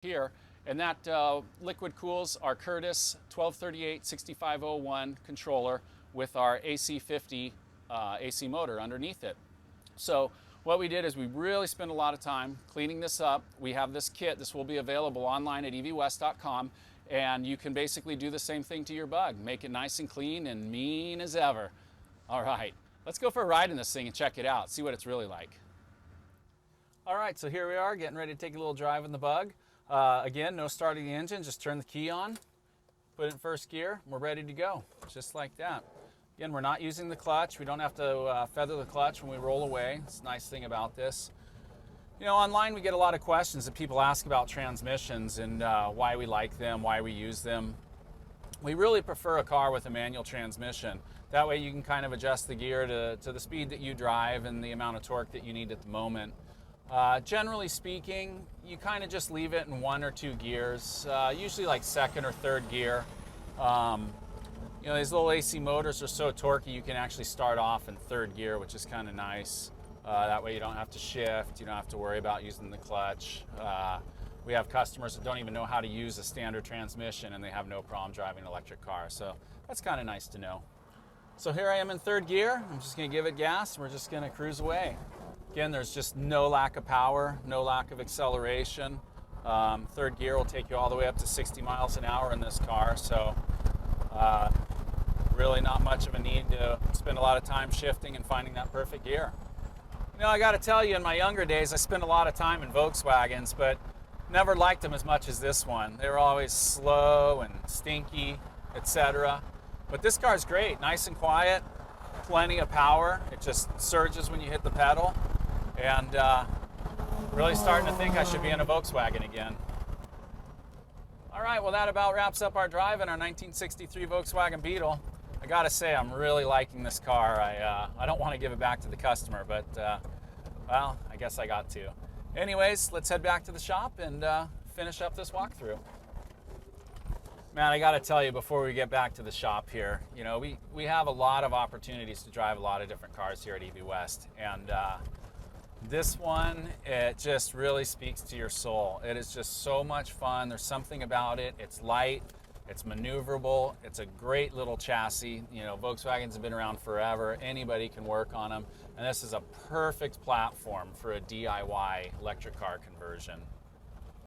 here, and that liquid cools our Curtis 1238-6501 controller with our AC50 AC motor underneath it. So what we did is we really spent a lot of time cleaning this up. We have this kit. This will be available online at evwest.com, and you can basically do the same thing to your bug. Make it nice and clean and mean as ever. All right, let's go for a ride in this thing and check it out, see what it's really like. All right, so here we are getting ready to take a little drive in the bug. Again, no starting the engine, just turn the key on, put it in first gear, and we're ready to go, just like that. Again, we're not using the clutch. We don't have to feather the clutch when we roll away. It's a nice thing about this. You know, online we get a lot of questions that people ask about transmissions and why we like them, why we use them. We really prefer a car with a manual transmission. That way you can kind of adjust the gear to the speed that you drive and the amount of torque that you need at the moment. Generally speaking, you kind of just leave it in 1 or 2 gears, usually like second or third gear. You know, these little AC motors are so torquey you can actually start off in third gear, which is kind of nice. That way you don't have to shift, you don't have to worry about using the clutch. We have customers that don't even know how to use a standard transmission and they have no problem driving an electric car, so that's kind of nice to know. So here I am in third gear. I'm just going to give it gas and we're just going to cruise away. Again, there's just no lack of power, no lack of acceleration. Third gear will take you all the way up to 60 miles an hour in this car, so really not much of a need to spend a lot of time shifting and finding that perfect gear. You know, I got to tell you, in my younger days, I spent a lot of time in Volkswagens, but never liked them as much as this one. They were always slow and stinky, etc. But this car's great, nice and quiet, plenty of power. It just surges when you hit the pedal, and really starting to think I should be in a Volkswagen again. All right, well that about wraps up our drive in our 1963 Volkswagen Beetle. I gotta say, I'm really liking this car. I don't want to give it back to the customer, but well, I guess I got to. Anyways, let's head back to the shop and finish up this walkthrough. Man, I gotta tell you, before we get back to the shop here, you know, we have a lot of opportunities to drive a lot of different cars here at EV West, and this one, it just really speaks to your soul. It is just so much fun. There's something about it. It's light, it's maneuverable, it's a great little chassis. You know, Volkswagens have been around forever. Anybody can work on them, and this is a perfect platform for a DIY electric car conversion.